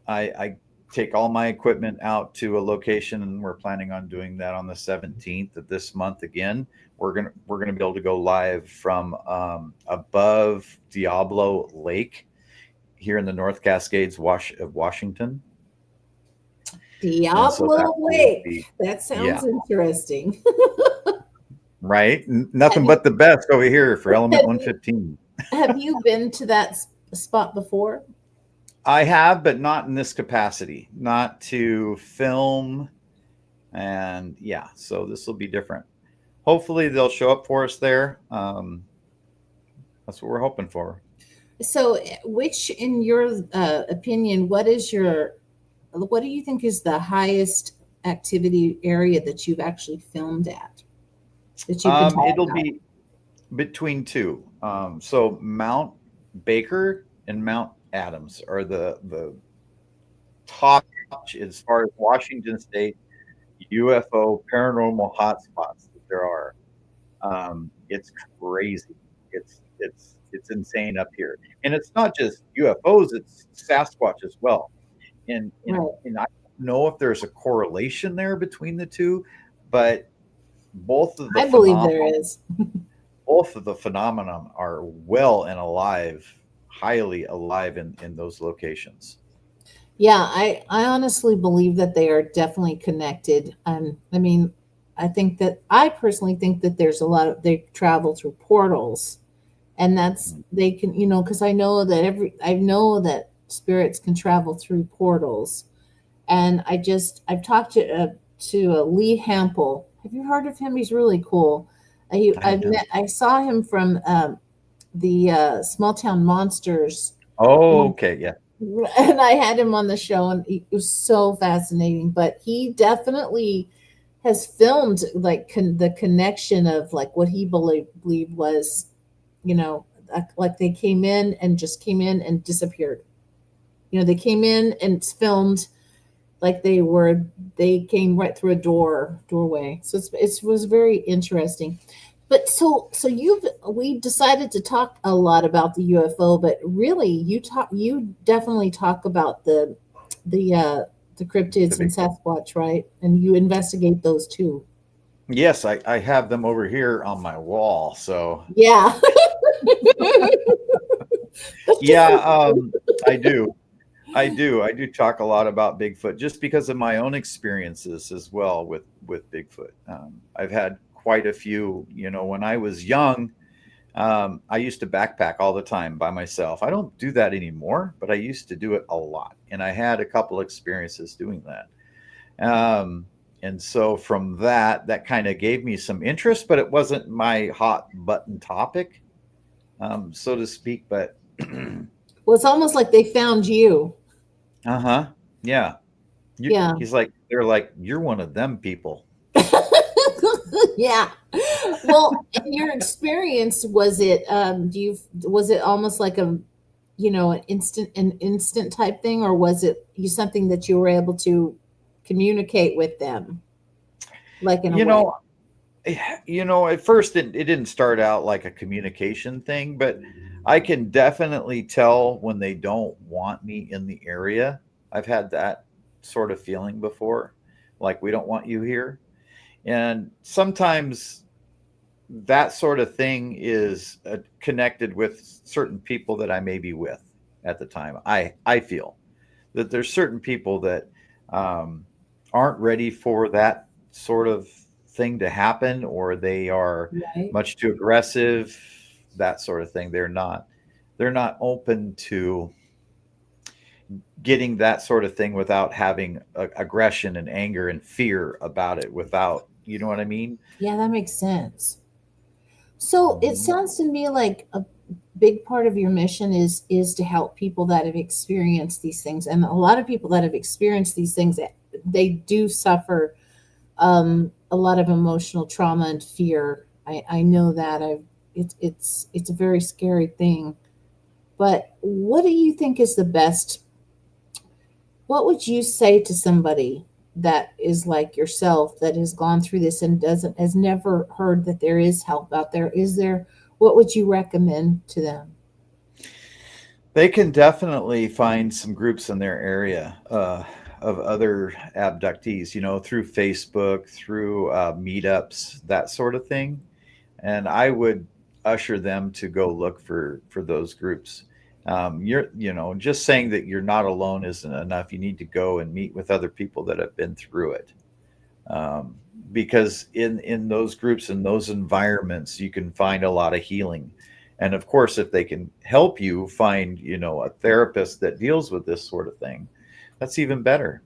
I take all my equipment out to a location, and we're planning on doing that on the 17th of this month again. We're gonna be able to go live from above Diablo Lake here in the North Cascades, of Washington, and so that Diablo will be, Lake. That yeah, sounds interesting. right. Have Nothing you but the best over here for Element have you 115. have you been to that spot before? I have, but not in this capacity, not to film, and yeah, so this will be different. Hopefully they'll show up for us there. That's what we're hoping for. So, which, in your opinion, what do you think is the highest activity area that you've actually filmed at that you can talk It'll about? be between two. So Mount Baker and Mount Adams are the top as far as Washington State UFO paranormal hotspots that there are. It's crazy. It's insane up here, and it's not just UFOs; it's Sasquatch as well. And Right. and I don't know if there's a correlation there between the two, but both of the I believe phenom there is. both of the phenomenon are well and alive, highly alive in those locations. Yeah, I honestly believe that they are definitely connected. I mean, I personally think that there's a lot of they travel through portals, and that's Mm. they can, because I know that spirits can travel through portals. And I've talked to Lee Hample. Have you heard of him? He's really cool. I have. I saw him from the Small Town Monsters, Oh, okay, yeah. and I had him on the show, and it was so fascinating. But he definitely has filmed like the connection of like what he believed was, you know, like they came in and disappeared. They came in and filmed like they came right through a doorway. So it was very interesting. But so we decided to talk a lot about the UFO, but really you definitely talk about the uh the The cryptids and Bigfoot. Sasquatch, right? And you investigate those too. Yes, I have them over here on my wall. So Yeah. That's just yeah, so cool. I do. I do talk a lot about Bigfoot just because of my own experiences as well with Bigfoot. I've had quite a few. When I was young, I used to backpack all the time by myself. I don't do that anymore, but I used to do it a lot, and I had a couple experiences doing that. And so from that kind of gave me some interest, but it wasn't my hot button topic, so to speak. But Well, it's almost like they found you. uh-huh, yeah. Yeah. They're like, you're one of them people. Yeah. Well, in your experience, was it almost like an instant type thing, or was it you something that you were able to communicate with them, like in a You way? know, at first it didn't start out like a communication thing, but I can definitely tell when they don't want me in the area. I've had that sort of feeling before, like we don't want you here. And sometimes that sort of thing is connected with certain people that I may be with at the time. I feel that there's certain people that um, aren't ready for that sort of thing to happen, or they are Right. much too aggressive, that sort of thing. They're not open to getting that sort of thing without having aggression and anger and fear about it, without, you know what I mean. Yeah, that makes sense. So it Mhm. sounds to me like a big part of your mission is to help people that have experienced these things, and a lot of people that have experienced these things they do suffer a lot of emotional trauma and fear. I know that. It's a very scary thing. But what do you think is the best? What would you say to somebody that is like yourself that has gone through this and doesn't has never heard that there is help out there? Is there? What would you recommend to them? They can definitely find some groups in their area of other abductees, through Facebook, through meetups, that sort of thing. And I would usher them to go look for those groups. Just saying that you're not alone isn't enough. You need to go and meet with other people that have been through it, um, because in those groups, in those environments, you can find a lot of healing. And of course, if they can help you find a therapist that deals with this sort of thing, that's even better.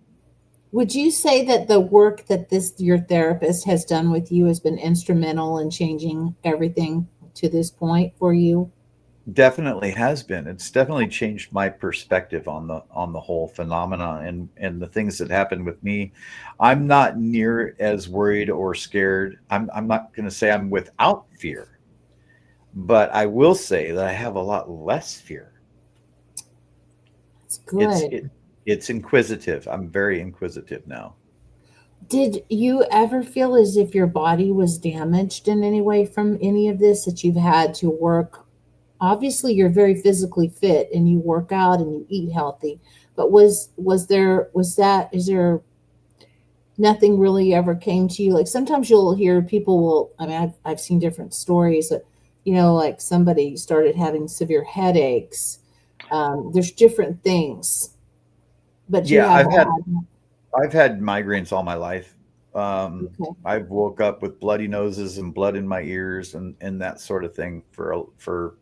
Would you say that the work that this your therapist has done with you has been instrumental in changing everything to this point for you? Definitely has been. It's definitely changed my perspective on the whole phenomenon and the things that happened with me. I'm not near as worried or scared. I'm not going to say I'm without fear, but I will say that I have a lot less fear. It's It's good. it it's inquisitive. I'm very inquisitive now. Did you ever feel as if your body was damaged in any way from any of this that you've had to work? Obviously, you're very physically fit and you work out and you eat healthy. But was that is there nothing really ever came to you? Like sometimes you'll hear people will. I mean, I've seen different stories that like somebody started having severe headaches. There's different things, but you Yeah, have I've had migraines all my life. okay. I've woke up with bloody noses and blood in my ears and that sort of thing for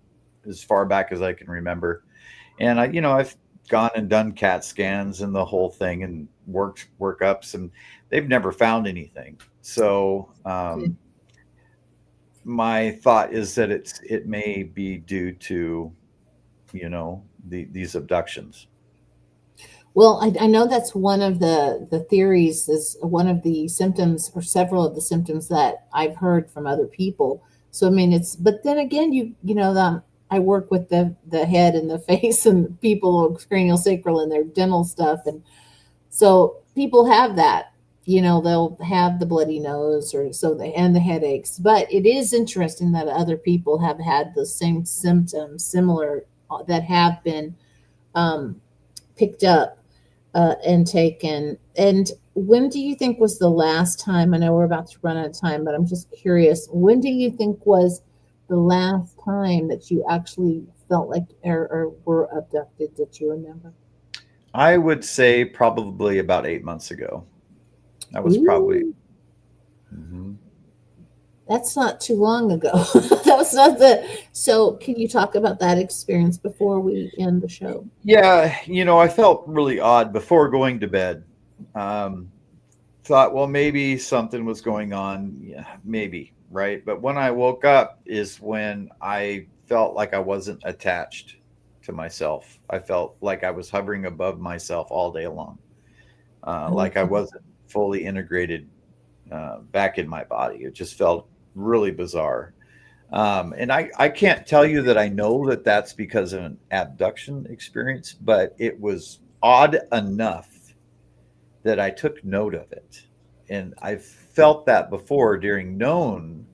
as far back as I can remember. And I've gone and done CAT scans and the whole thing and worked workups, and they've never found anything. So Okay. my thought is that it may be due to these abductions. Well, I know that's one of the theories is one of the symptoms or several of the symptoms that I've heard from other people. So I mean, it's but then again, I work with the head and the face and people cranial sacral and their dental stuff, and so people have that. They'll have the bloody nose or and the headaches. But it is interesting that other people have had the same symptoms, similar that have been um, picked up and taken. And when do you think was the last time? I know we're about to run out of time, but I'm just curious. When do you think was the last time that you actually felt like or were abducted that you remember? I would say probably about 8 months ago. That was probably. Ooh, Mhm. that's not too long ago. That was not the. So, can you talk about that experience before we end the show? Yeah, I felt really odd before going to bed. Um, Thought, well, maybe something was going on. Yeah, maybe, right? But when I woke up is when I felt like I wasn't attached to myself. I felt like I was hovering above myself all day long, like I Okay. wasn't fully integrated back in my body. It just felt really bizarre. And I can't tell you that I know that that's because of an abduction experience, but it was odd enough that I took note of it. And I've felt that before during known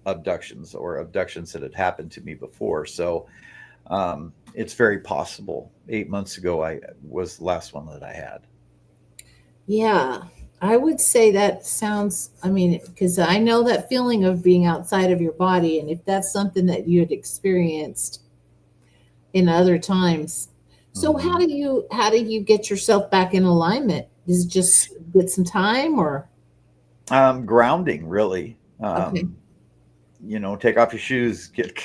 abductions or abductions that had happened to me before. So it's very possible. 8 months ago, I was the last one that I had. Yeah, I would say that sounds, I mean, because I know that feeling of being outside of your body. And if that's something that you had experienced in other times. So Hmm. how do you get yourself back in alignment? Is it just get some time or Grounding, really. okay. Take off your shoes, get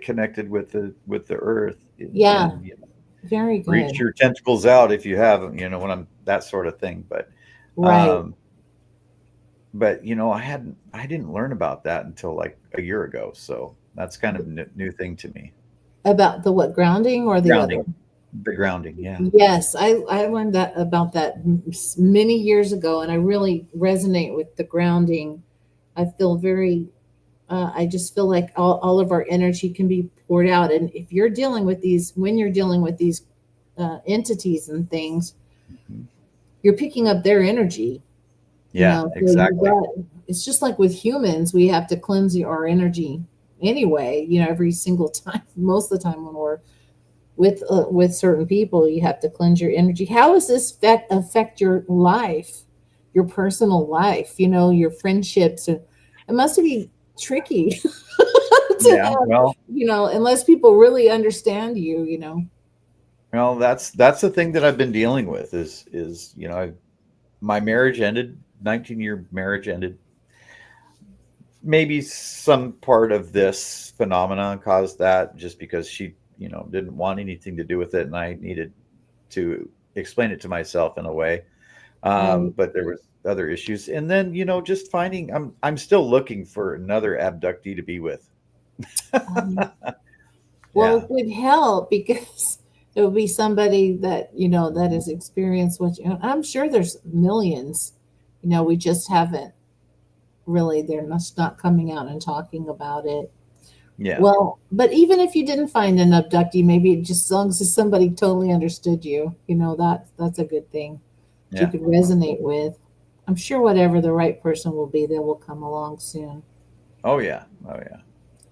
connected with the earth, Yeah, and very reach good. your tentacles out if you have them. When I'm that sort of thing. But Right. um, I didn't learn about that until like a year ago. So that's kind of a new thing to me. About the what grounding or the other? Grounding, The grounding, yeah. Yes, I learned that about that many years ago, and I really resonate with the grounding. I feel very, I just feel like all of our energy can be poured out. And if you're dealing with these, when you're dealing with these entities and things, Mhm. you're picking up their energy, Yeah, so you exactly. got, it's just like with humans, we have to cleanse our energy anyway, every single time, most of the time when we're with certain people, you have to cleanse your energy. How does this affect your life, your personal life, your friendships? It must be tricky to Yeah. have, unless people really understand you. Well, that's the thing that I've been dealing with is my marriage ended, 19-year marriage ended. Maybe some part of this phenomenon caused that, just because she, didn't want anything to do with it, and I needed to explain it to myself in a way. Right. But there was other issues, and then just finding I'm still looking for another abductee to be with. Um, well, Yeah, it would help because it would be somebody that, that has experienced what I'm sure there's millions, we just haven't really, they're just not coming out and talking about it. yeah, Well, but even if you didn't find an abductee, maybe it just, as long as somebody totally understood you, that's a good thing that you yeah. could resonate with. I'm sure whatever the right person will be, they will come along soon. Oh yeah, oh yeah.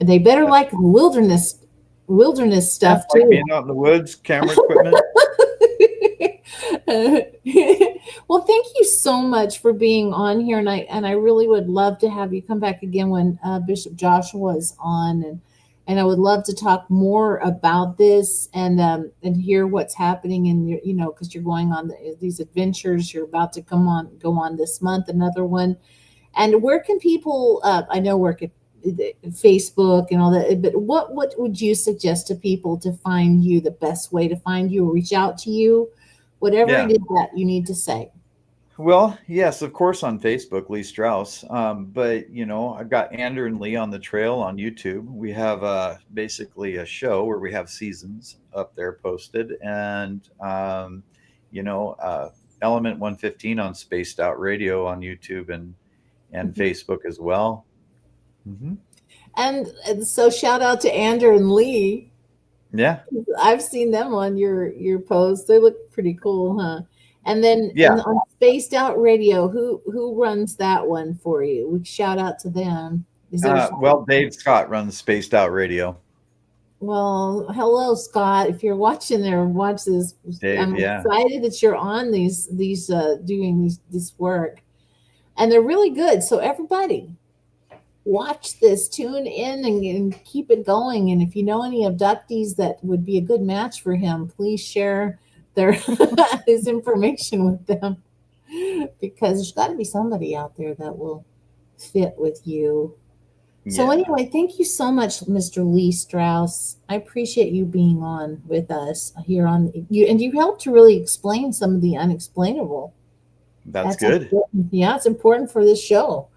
And they better That's like wilderness Yeah, stuff like being too. out in the woods, camera equipment. Well, thank you so much for being on here, and I really would love to have you come back again when Bishop Joshua is on, and I would love to talk more about this and hear what's happening in your, because you're going on these adventures. You're about to go on this month, another one. And where can people? I know where can Facebook and all that, but what would you suggest to people to find you? The best way to find you or reach out to you, whatever it Yeah. is that you need to say. Well, yes, of course, on Facebook, Lee Strauss. But I've got Andrew and Lee on the Trail on YouTube. We have basically a show where we have seasons up there posted, and Element 115 on Spaced Out Radio on YouTube and Facebook as well. Hmm. And so shout out to Andrew and Lee. Yeah, I've seen them on your posts. They look pretty cool, huh? And then yeah. on Spaced Out Radio, who runs that one for you? We shout out to them. Is there? Well, Dave Scott runs Spaced Out Radio. Well, hello, Scott. If you're watching there, watch this. Dave, I'm yeah, excited that you're on these doing this work, and they're really good. So everybody, watch this, tune in, and keep it going. And if you know any abductees that would be a good match for him, please share their his information with them, because there's got to be somebody out there that will fit with you. So yeah. anyway, thank you so much, Mr. Lee Strauss. I appreciate you being on with us here on you, and you helped to really explain some of the unexplainable. That's That's good. important. Yeah, it's important for this show.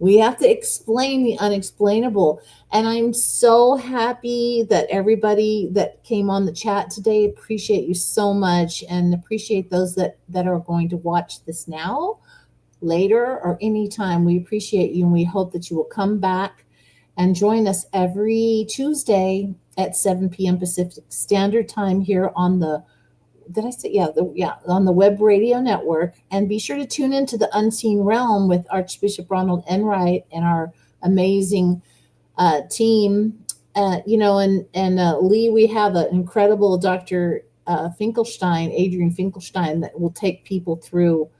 We have to explain the unexplainable. And I'm so happy that everybody that came on the chat today, appreciate you so much, and appreciate those that are going to watch this now, later, or anytime. We appreciate you, and we hope that you will come back and join us every Tuesday at 7 p.m. Pacific Standard Time here on the, did I say, yeah, on the Web Radio Network. And be sure to tune into the Unseen Realm with Archbishop Ronald Enright and our amazing team. And Lee, we have an incredible Dr. Finkelstein, Adrian Finkelstein, that will take people through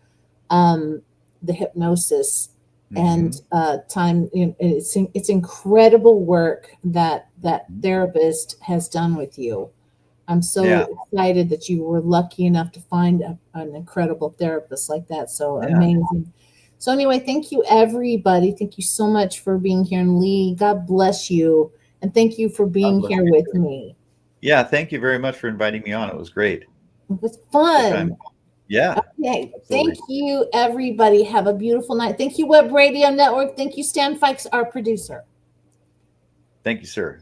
um, the hypnosis and Hmm. time. It's incredible work that therapist has done with you. I'm Yeah, so excited that you were lucky enough to find an incredible therapist like that. So yeah. amazing. So anyway, thank you everybody. Thank you so much for being here. And Lee, God bless you. And thank you for God being bless here you with too. me. Yeah, thank you very much for inviting me on. It was great. It was Good time. fun. Yeah, Okay. Thank absolutely. you, everybody. Have a beautiful night. Thank you, Web Radio Network. Thank you, Stan Fikes, our producer. Thank you, sir.